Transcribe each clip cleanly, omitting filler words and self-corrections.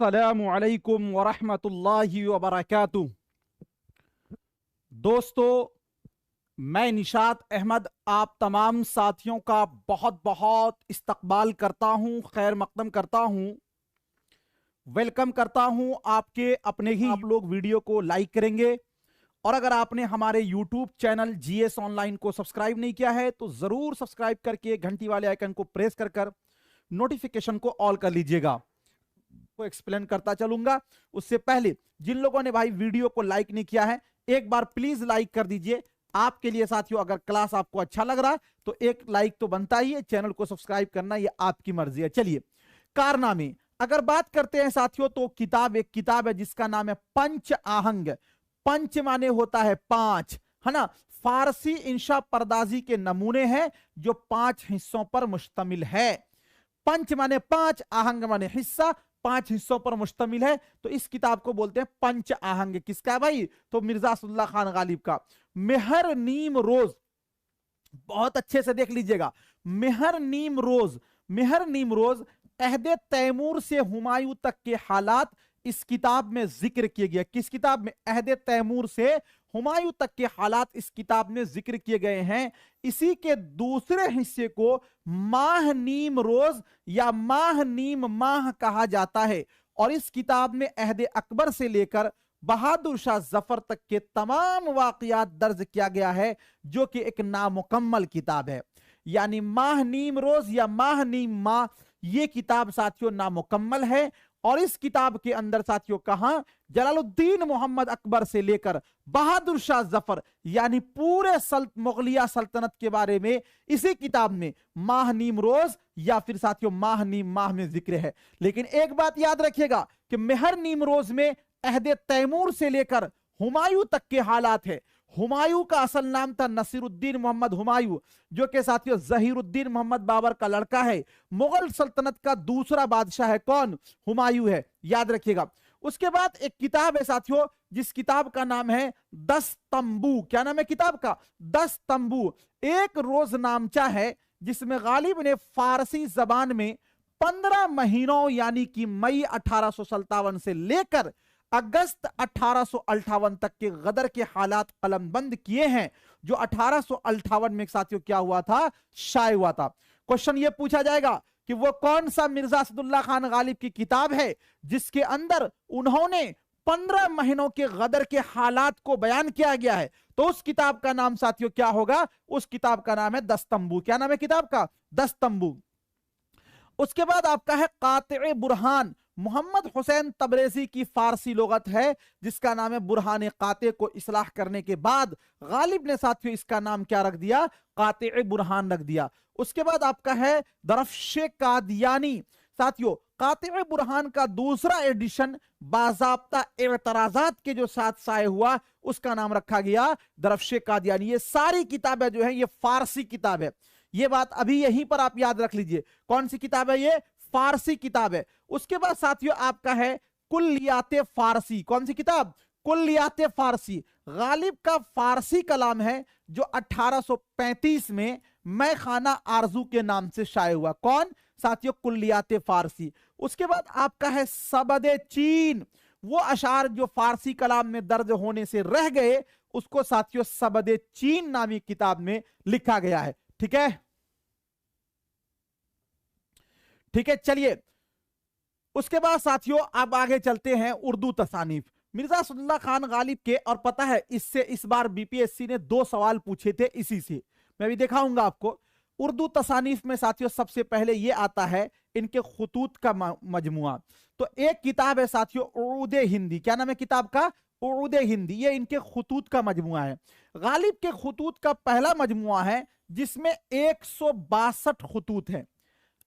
अस्सलामुअलैकुम वरहमतुल्लाहि वबरकातुह। दोस्तों, मैं निशात अहमद आप तमाम साथियों का बहुत बहुत इस्तकबाल करता हूं, खैर मकदम करता हूं, वेलकम करता हूं। आपके अपने ही आप लोग वीडियो को लाइक करेंगे, और अगर आपने हमारे यूट्यूब चैनल जीएस ऑनलाइन को सब्सक्राइब नहीं किया है तो जरूर सब्सक्राइब करके घंटी वाले आइकन को प्रेस कर नोटिफिकेशन को ऑल कर लीजिएगा। को एक्सप्लेन करता चलूंगा। उससे पहले जिन लोगों ने भाई वीडियो को लाइक नहीं किया है, एक बार प्लीज लाइक कर दीजिए। आपके लिए साथियों, अगर क्लास आपको अच्छा लग रहा है तो एक लाइक तो बनता ही है, चैनल को सब्सक्राइब करना ये आपकी मर्जी है। चलिए, कारनामे अगर बात करते हैं साथियों, तो एक किताब है जिसका नाम है पंच आहंग। पंच माने होता है पांच, है ना। फारसी इंशा परदाजी के नमूने हैं जो 5 हिस्सों पर मुश्तमिल है। पंच माने पांच, आहंग माने हिस्सा, 5 हिस्सों पर मुश्तमिल है। तो इस किताब को बोलते हैं पंच आहंग। किसका है भाई? तो मिर्जा असदुल्ला खान गालिब का। मेहर नीम रोज, बहुत अच्छे से देख लीजिएगा। मेहर नीम रोज, मेहर नीम रोज अहदे तैमूर से हुमायूं तक के हालात इस किताब में जिक्र किए गए। किस किताब में? अहदे तैमूर से हुमायूं तक के हालात इस किताब में जिक्र किए गए हैं। इसी के दूसरे हिस्से को माह नीम रोज या माह नीम माह कहा जाता है। और इस किताब में अहदे अकबर से लेकर बहादुर शाह जफर तक के तमाम वाकयात दर्ज किया गया है, जो कि एक नामुकम्मल किताब है। यानी माह नीम रोज या माह नीम माह, ये किताब साथियों नामुकम्मल है। और इस किताब के अंदर साथियों कहां जलालुद्दीन मोहम्मद अकबर से लेकर बहादुर शाह जफर, यानी पूरे मुगलिया सल्तनत के बारे में इसी किताब में माह नीम रोज या फिर साथियों माह नीम माह में जिक्र है। लेकिन एक बात याद रखिएगा कि मेहर नीम रोज में अहदे तैमूर से लेकर हुमायूं तक के हालात है। हुमायूं का असल नाम था नसीरुद्दीन मोहम्मद हुमायूं, जो कि साथियों जहीरुद्दीन मोहम्मद बाबर का लड़का है। मुगल सल्तनत का दूसरा बादशाह है कौन? हुमायूं है, याद रखिएगा। उसके बाद एक किताब है साथियों, जिस किताब का नाम है 10 तंबू। क्या नाम है किताब का? 10 तंबू। एक रोजनामचा है जिसमेमें गालिब ने फारसी जबान में 15 महीनों यानी कि मई 1857 से लेकर अगस्त 1858 तक के गदर के हालात कलमबंद किए हैं, जो 1858 में साथियों क्या हुआ था? शाये हुआ था। क्वेश्चन ये पूछा जाएगा कि वो कौन सा मिर्जा असदुल्ला खान गालिब की किताब है जिसके अंदर उन्होंने 15 महीनों के गदर के हालात को बयान किया गया है। तो उस किताब का नाम साथियों क्या होगा? उस किताब का नाम है 10 तंबू। क्या नाम है किताब का? 10 तंबू। उसके बाद आपका है कातिए बुरहान। मोहम्मद हुसैन तबरेजी की फारसी लुगत है जिसका नाम है बुरहान काते को इस्लाह करने के बाद गालिब ने साथियों इसका नाम क्या रख दिया? कातिए बुरहान रख दिया। उसके बाद आपका है दरफ्शे कादियानी। साथियों कातिए बुरहान का दूसरा एडिशन बाजाब्ता एतराजात के जो साथ साए हुआ, उसका नाम रखा गया दरफ्शे कादियानी। ये सारी किताबें जो है ये फारसी किताब है। ये बात अभी यहीं पर आप याद रख लीजिए। कौन सी किताब है ये? फारसी किताब है। उसके बाद साथियों आपका है कुल्लियाते फारसी। कौन सी किताब? कुल्लियाते फारसी। गालिब का फारसी कलाम है जो 1835 में मैं खाना आरजू के नाम से शाये हुआ। कौन? साथियों कुल्लियाते फारसी। उसके बाद आपका है सबदे चीन। वो अशार जो फारसी कलाम में दर्ज होने से रह गए, उसको साथियों सबदे चीन नामी किताब में लिखा गया है। ठीक है, ठीक है। चलिए, उसके बाद साथियों अब आगे चलते हैं उर्दू तसानीफ मिर्जा असदुल्ला खान गालिब के। और पता है इससे इस बार बीपीएससी ने 2 सवाल पूछे थे इसी से, मैं भी दिखाऊंगा आपको। उर्दू तसानीफ में साथियों सबसे पहले ये आता है इनके खुतूत का मजमुआ। तो एक किताब है साथियों उर्दे हिंदी। क्या नाम है किताब का? उर्दे हिंदी। ये इनके खुतूत का मजमुआ है। गालिब के खुतूत का पहला मजमुआ है जिसमें 162 खुतूत है।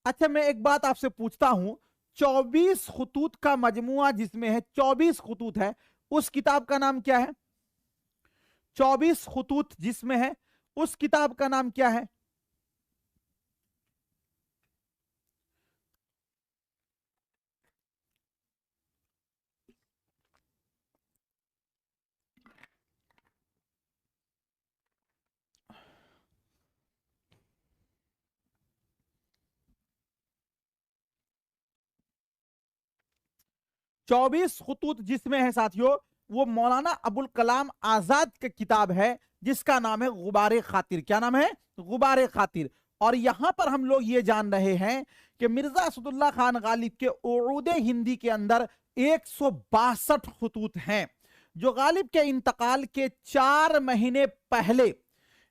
अच्छा, मैं एक बात आपसे पूछता हूं, 24 खुतूत का मजमुआ जिसमें है 24 खुतूत है, उस किताब का नाम क्या है? 24 खुतूत जिसमें है उस किताब का नाम क्या है? 24 खतूत जिसमें है साथियों, वो मौलाना अबुल कलाम आजाद की किताब है जिसका नाम है गुबारे खातिर। क्या नाम है? गुबारे खातिर। और यहां पर हम लोग ये जान रहे हैं कि मिर्जा असदुल्ला खान गालिब के उरूद हिंदी के अंदर 162 खतूत हैं, जो गालिब के इंतकाल के 4 महीने पहले,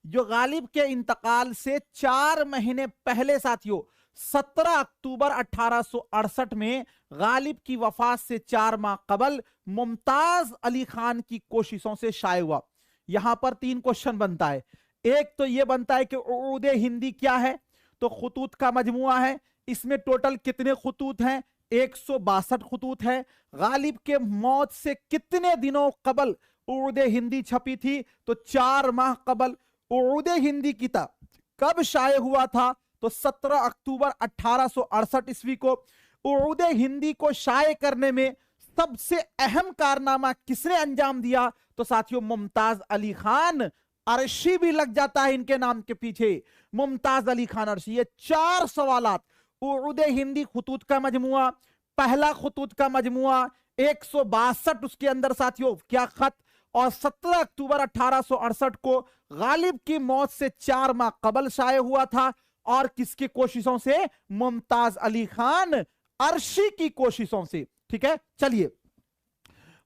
जो गालिब के इंतकाल से 4 महीने पहले साथियों 17 अक्टूबर 1868 में गालिब की वफात से 4 माह कबल मुमताज अली खान की कोशिशों से शाये हुआ। यहां पर 3 क्वेश्चन बनता है। एक तो यह बनता है कि उरूद हिंदी क्या है, तो खतूत का मजमुआ है, इसमें टोटल कितने खतूत हैं? 162 खतूत है। गालिब के मौत से कितने दिनों कबल उरूद हिंदी छपी थी? तो 4 माह कबल। उरूद हिंदी किताब कब शाये हुआ था? तो 17 अक्टूबर 1868 ईस्वी को। उरूद हिंदी को शाये करने में सबसे अहम कारनामा किसने अंजाम दिया? तो साथियों मुमताज अली खान। अरशी भी लग जाता है इनके नाम के पीछे, मुमताज अली खान अरशी। ये 4 सवालात, उरूद हिंदी खतूत का मजमुआ, पहला खतूत का मजमुआ 162 उसके अंदर साथियों क्या खत, और 17 अक्टूबर 1868 को गालिब की मौत से 4 माह कबल शाये हुआ था। और किसकी कोशिशों से? मुमताज अली खान अरशी की कोशिशों से। ठीक है, चलिए।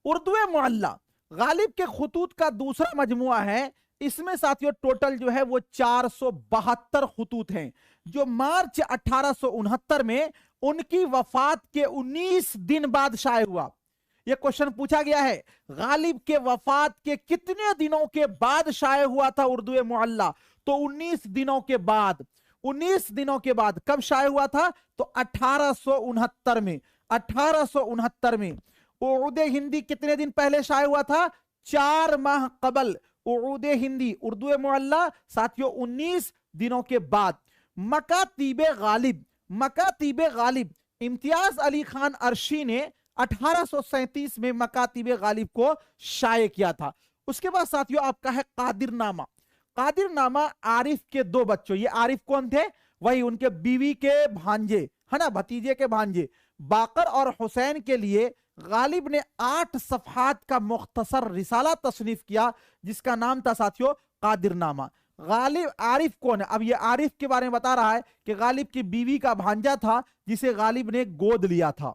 उर्दू मुअल्ला गालिब के खतूत का दूसरा मजमुआ है। इसमें साथियों टोटल जो है वो 472 खतूत हैं, जो मार्च 1869 में उनकी वफात के 19 दिन बाद शाये हुआ। यह क्वेश्चन पूछा गया है, गालिब के वफात के कितने दिनों के बाद शाये हुआ था उर्दू मुअल्ला? तो 19 दिनों के बाद। 19 दिनों के बाद कब शाये हुआ था? तो 1869 में। 1869 में। उरूद हिंदी कितने दिन पहले शाये हुआ था? 4 माह कबल। उरूद हिंदी उर्दू मुअल्ला साथियों 19 दिनों के बाद। मकातीबे गालिब, मकातीबे गालिब इम्तियाज अली खान अरशी ने 1837 में मकातीबे गालिब को शाये किया था। उसके बाद साथियों आपका है कादिरनामा। कादिरनामा आरिफ के 2 बच्चों, ये आरिफ कौन थे? वही उनके बीवी के भांजे, है ना, भतीजे के भांजे बाकर और हुसैन के लिए गालिब ने 8 सफ़हात का मुख्तसर रिसाला तसनीफ किया जिसका नाम था साथियों कादिरनामा। गालिब आरिफ कौन है? अब ये आरिफ के बारे में बता रहा है कि गालिब की बीवी का भांजा था जिसे गालिब ने गोद लिया था।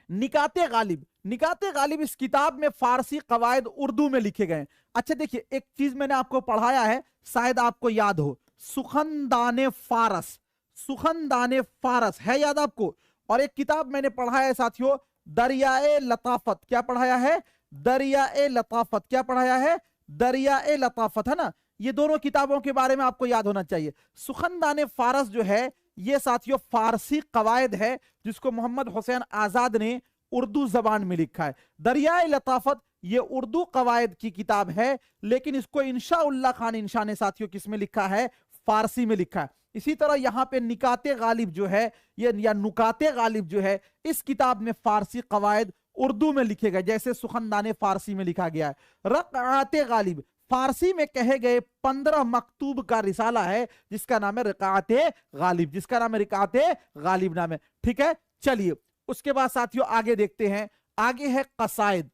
निकाते गालिब, निकाते गालिब इस किताब में फारसी कवायद उर्दू में लिखे गए। अच्छा देखिए, एक चीज मैंने आपको पढ़ाया है, शायद आपको याद हो, सुखनदाने फारस, सुखनदाने फारस है याद आपको? और एक किताब मैंने पढ़ाया है साथियों दरियाए लताफत। क्या पढ़ाया है? दरियाए लताफत। क्या पढ़ाया है? दरियाए लताफत, है ना। ये दोनों किताबों के बारे में आपको याद होना चाहिए। सुखनदाने फारस जो है ये साथियों फारसी कवायद है जिसको मोहम्मद हुसैन आजाद ने उर्दू जबान में लिखा है। दरियाए लताफत ये उर्दू कवायद की किताब है, लेकिन इसको इंशा उल्लाह खान इंशा ने साथियों किसमें लिखा है? फारसी में लिखा है। इसी तरह यहां पे निकाते गालिब जो है ये या नुकाते गालिब जो है इस किताब में फारसी कवायद उर्दू में लिखे गए, जैसे सुखनदाने फारसी में लिखा गया है। रक़आते गालिब फारसी में कहे गए 15 मकतूब का रिसाला है जिसका नाम है रक़आते गालिब, जिसका नाम है रक़आते गालिब नाम है। ठीक है, चलिए उसके बाद साथियों आगे देखते हैं। आगे है कसायद।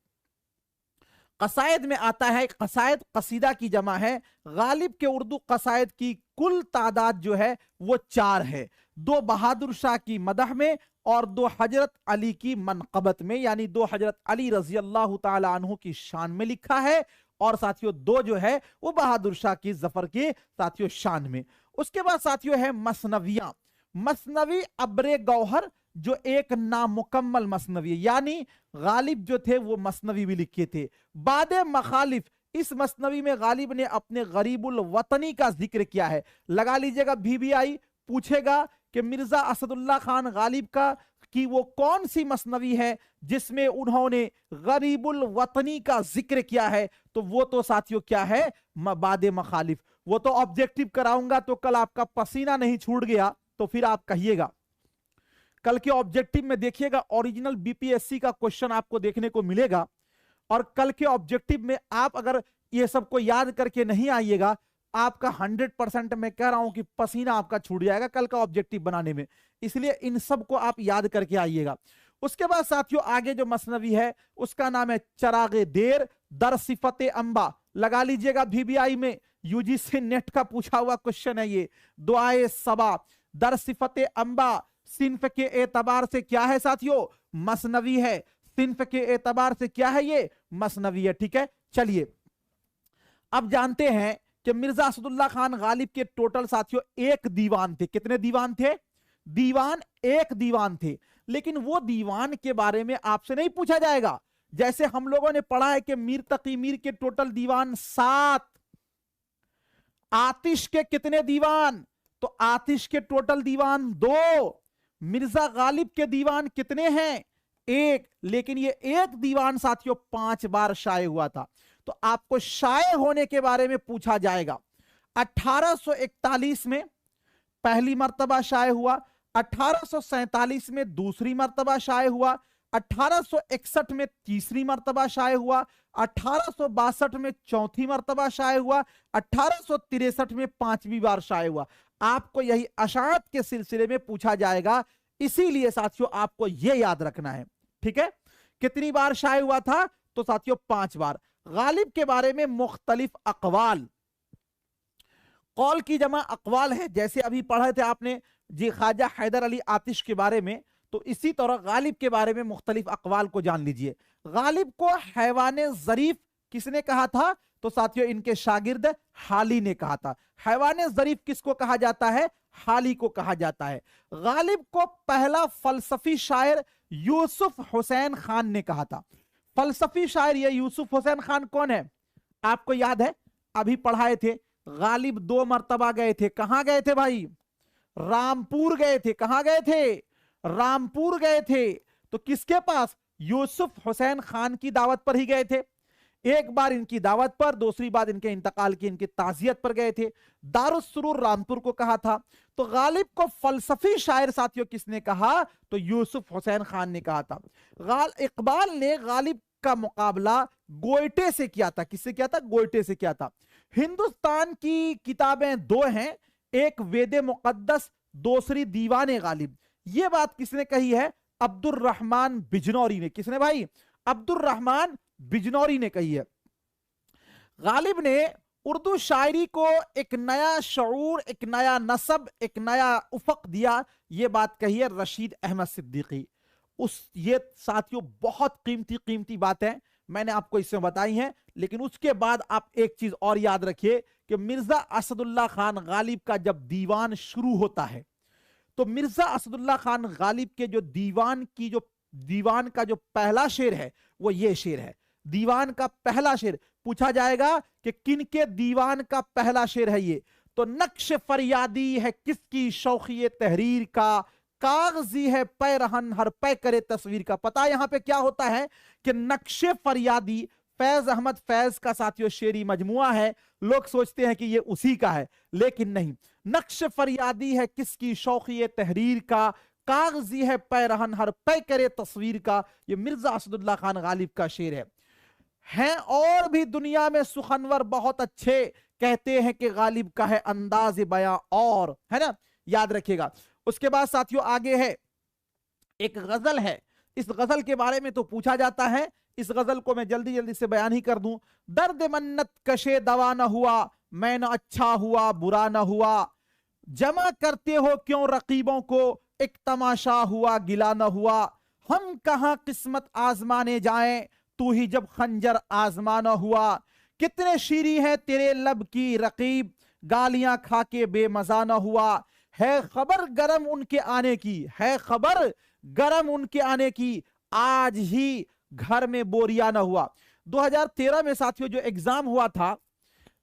कसायद में आता है, कसायद कसीदा की जमा है। गालिब के उर्दू कसायद की कुल तादाद जो है वो 4 है। 2 बहादुर शाह की मदह में और 2 हजरत अली की मनकबत में, यानी 2 हजरत अली रजी अल्लाह तआला अन्हु की शान में लिखा है, और साथियों 2 जो है वो बहादुर शाह की जफर की साथियों शान में। उसके बाद साथियों है मसनवियां। मसनवी अब्रे गौहर जो एक नामुकम्मल मसनवी, यानी गालिब जो थे वो मसनवी भी लिखे थे। बादे मखालिफ, इस मसनवी में गालिब ने अपने गरीबुल वतनी का जिक्र किया है। लगा लीजिएगा VBI पूछेगा कि मिर्जा असदुल्ला खान गालिब का कि वो कौन सी मसनवी है जिसमें उन्होंने गरीबुल वतनी का जिक्र किया है, तो वो तो साथियों क्या है? बादे मखालिफ। वो तो ऑब्जेक्टिव कराऊंगा तो कल आपका पसीना नहीं छूट गया तो फिर आप कहिएगा। कल के ऑब्जेक्टिव में देखिएगा ओरिजिनल BPSC का क्वेश्चन आपको देखने को मिलेगा, और कल के ऑब्जेक्टिव में आप अगर ये सबको याद करके नहीं आइएगा, आपका 100% मैं कह रहा हूं कि पसीना आपका छूट जाएगा कल का ऑब्जेक्टिव बनाने में। इसलिए इन सब को आप याद करके आइएगा। उसके बाद साथियों आगे जो मसनवी है उसका नाम है चरागे देर दर सिफते अंबा। लगा लीजिएगा, VBI में यूजीसी नेट का पूछा हुआ क्वेश्चन है ये। दुआए सबा दर सिफते अंबा सिन्फ के एतबार से क्या है साथियों? मसनवी है। सिन्फ के एतबार से क्या है? ये मसनवी है। ठीक है, चलिए अब जानते हैं कि मिर्जा असदुल्ला खान गालिब के टोटल साथियों एक दीवान थे। कितने दीवान थे? दीवान एक दीवान थे। लेकिन वो दीवान के बारे में आपसे नहीं पूछा जाएगा। जैसे हम लोगों ने पढ़ा है कि मीर तकी मीर के टोटल दीवान 7, आतिश के कितने दीवान? तो आतिश के टोटल दीवान 2, मिर्जा गालिब के दीवान कितने हैं? 1। लेकिन ये एक दीवान साथियों 5 बार शाये हुआ था। तो आपको शाये होने के बारे में पूछा जाएगा। 1841 में पहली मर्तबा शाये हुआ, 1847 में दूसरी मर्तबा शाये हुआ, 1861 में तीसरी मर्तबा शाये हुआ, 1862 में चौथी मर्तबा शाये हुआ, 1863 में 5वीं बार शाये हुआ। आपको यही अशात के सिलसिले में पूछा जाएगा, इसीलिए साथियों आपको यह याद रखना है। ठीक है, कितनी बार शाये हुआ था? तो साथियों 5 बार। गालिब के बारे में मुख्तलिफ अकवाल, कौल की जमा अकवाल है। जैसे अभी पढ़े थे आपने जी ख्वाजा हैदर अली आतिश के बारे में, तो इसी तरह गालिब के बारे में मुख्तलिफ अकवाल को जान लीजिए। गालिब को हैवाने ज़रीफ किसने कहा था? तो साथियों इनके शागिर्द हाली ने कहा था। हैवाने ज़रीफ किसको कहा जाता है? हाली को कहा जाता है। गालिब को पहला फलसफी शायर यूसुफ हुसैन खान ने कहा था। फलसफी शायर ये यूसुफ हुसैन खान कौन है? आपको याद है, अभी पढ़ाए थे। गालिब 2 मर्तबा गए थे। कहां गए थे भाई? रामपुर गए थे। कहां गए थे? रामपुर गए थे। तो किसके पास? यूसुफ हुसैन खान की दावत पर ही गए थे। एक बार इनकी दावत पर, दूसरी बार इनके इंतकाल की इनकी ताजियत पर गए थे। दारुस्सुरूर रामपुर को कहा था। तो गालिब को फलसफी शायर साथियों किसने कहा? तो यूसुफ हुसैन खान ने कहा था। इकबाल ने गालिब का मुकाबला गोयटे से किया था। किससे किया था? गोयटे से किया था। हिंदुस्तान की किताबें 2 हैं, एक वेदे मुकद्दस, दूसरी दीवाने गालिब। यह बात किसने कही है? अब्दुर रहमान बिजनौरी ने। किसने भाई? अब्दुर रहमान बिजनौरी ने कही है। गालिब ने उर्दू शायरी को एक नया शऊर, एक नया नसब, एक नया उफक दिया। यह बात कही है रशीद अहमद सिद्दीकी। ये साथियों बहुत कीमती कीमती बातें मैंने आपको इसमें बताई हैं। लेकिन उसके बाद आप एक चीज और याद रखिए कि मिर्जा असदुल्ला खान गालिब का जब दीवान शुरू होता है, तो मिर्जा असदुल्ला खान गालिब के जो दीवान का जो पहला शेर है वो ये शेर है। दीवान का पहला शेर पूछा जाएगा कि किन के दीवान का पहला शेर है ये, तो नक्श फरियादी है किसकी शौखिए तहरीर का, कागजी है पैरहन हर पै करे तस्वीर का। पता यहां पे क्या होता है कि नक्शे फरियादी फैज अहमद फैज का साथियों शेरी मजमुआ है। लोग सोचते हैं कि ये उसी का है, लेकिन नहीं। नक्श फरियादी है किसकी शौखिए तहरीर का, कागजी है पैरहन हर पै करे तस्वीर का। ये मिर्जा असदुल्ला खान गालिब का शेर है। हैं और भी दुनिया में सुखनवर बहुत अच्छे, कहते हैं कि गालिब का है अंदाज बयां और, है ना, याद रखिएगा। उसके बाद साथियों आगे है एक गजल है। इस गजल के बारे में तो पूछा जाता है, इस गजल को मैं जल्दी जल्दी से बयान ही कर दूं। दर्द मन्नत कशे दवा न हुआ, मैं न अच्छा हुआ बुरा न हुआ, जमा करते हो क्यों रकीबों को, एक तमाशा हुआ गिला न हुआ, हम कहां किस्मत आजमाने जाएं, तू ही जब खंजर आजमाना हुआ, कितने शीरी है तेरे लब की रकीब, गालियां खा के बेमजा न हुआ, है खबर गरम उनके आने की, है खबर गरम उनके आने की, आज ही घर में बोरिया न हुआ। 2013 में साथियों जो एग्जाम हुआ था,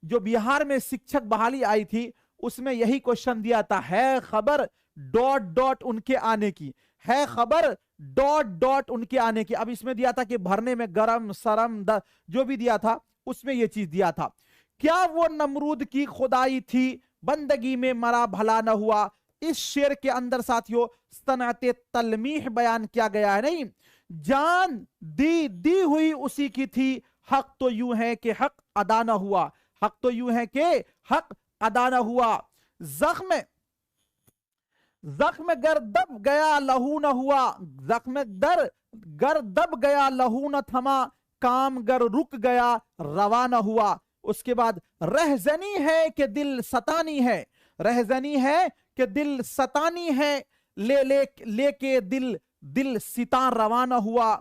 जो बिहार में शिक्षक बहाली आई थी, उसमें यही क्वेश्चन दिया था, है खबर डॉट डॉट उनके आने की, है खबर डॉट डॉट उनके आने की। अब इसमें दिया था कि भरने में गरम सरम जो भी दिया था उसमें यह चीज दिया था। क्या वो नमरूद की खुदाई थी, बंदगी में मरा भला न हुआ। इस शेर के अंदर साथियों सनअते तलमीह बयान किया गया है। नहीं, जान दी हुई उसी की थी, हक तो यूं है कि हक अदा न हुआ, हक तो यूं है कि हक अदा न हुआ। जख्म गर दब गया लहू न हुआ, जख्म गर दब गया लहू न थमा, काम गर रुक गया रवा न हुआ। उसके बाद रहजनी है कि दिल सतानी है, रहजनी है कि दिल सतानी है, लेके दिल सिता रवाना हुआ।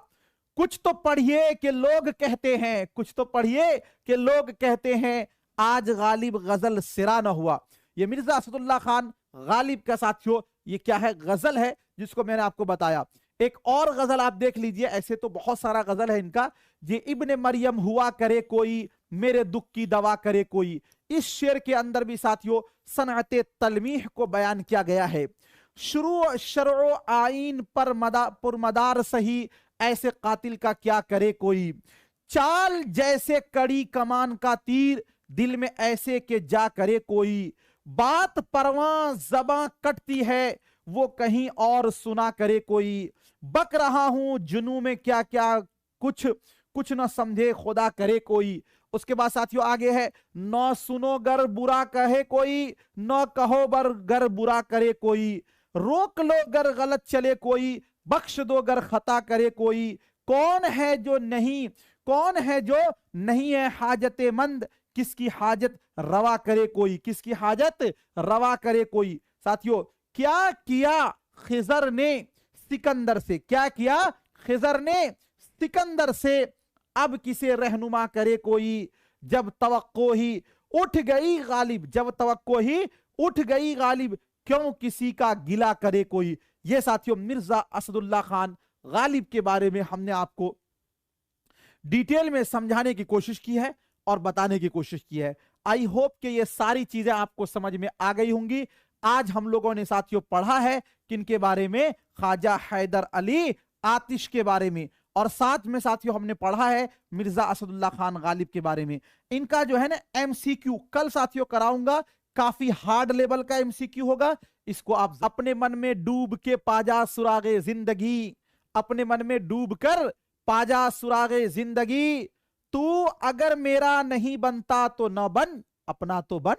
कुछ तो पढ़िए कि लोग कहते हैं, कुछ तो पढ़िए कि लोग कहते हैं, आज गालिब गजल सिरा न हुआ। ये मिर्जा असदुल्ला खान गालिब का साथियों ये क्या है, गजल है जिसको मैंने आपको बताया। एक और गजल आप देख लीजिए, ऐसे तो बहुत सारा गजल है इनका। ये इब्ने मरियम हुआ करे कोई, मेरे दुख की दवा करे कोई। इस शेर के अंदर भी साथियों सनअते तलमीह को बयान किया गया है। शुरू शर्ओ आइन पर पुरमदार सही, ऐसे कातिल का क्या करे कोई। चाल जैसे कड़ी कमान का तीर, दिल में ऐसे के जा करे कोई। बात परवां ज़बां कटती है, वो कहीं और सुना करे कोई। बक रहा हूं जुनू में क्या क्या, कुछ कुछ न समझे खुदा करे कोई। उसके बाद साथियों आगे है, न सुनो गर बुरा कहे कोई, न कहो गर बुरा करे कोई। रोक लो गर गलत चले कोई, बख्श दो गर खता करे कोई। कौन है जो नहीं है हाजतमंद, किसकी हाजत रवा करे कोई, किसकी हाजत रवा करे कोई। साथियों क्या किया खिजर ने सिकंदर से, क्या किया खिजर ने सिकंदर से, अब किसे रहनुमा करे कोई। जब तवक्को ही उठ गई गालिब, जब तवक्को ही उठ गई गालिब, क्यों किसी का गिला करे कोई। ये साथियों मिर्जा असदुल्ला खान गालिब के बारे में हमने आपको डिटेल में समझाने की कोशिश की है और बताने की कोशिश की है। आई होप कि ये सारी चीजें आपको समझ में आ गई होंगी। आज हम लोगों ने साथियों पढ़ा है किनके बारे में, ख्वाजा हैदर अली आतिश के बारे में, और साथ में साथियों हमने पढ़ा है मिर्जा असदुल्ला खान गालिब के बारे में। इनका जो है ना एमसीक्यू कल साथियों कराऊंगा, काफी हार्ड लेवल का एमसीक्यू होगा। इसको आप अपने मन में डूब के पाजा सुरागे जिंदगी, अपने मन में डूब कर पाजा सुरागे जिंदगी। तू अगर मेरा नहीं बनता तो न बन, अपना तो बन,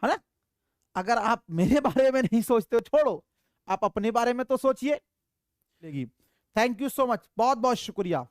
है ना। अगर आप मेरे बारे में नहीं सोचते हो छोड़ो, आप अपने बारे में तो सोचिए। थैंक यू सो मच, बहुत बहुत शुक्रिया।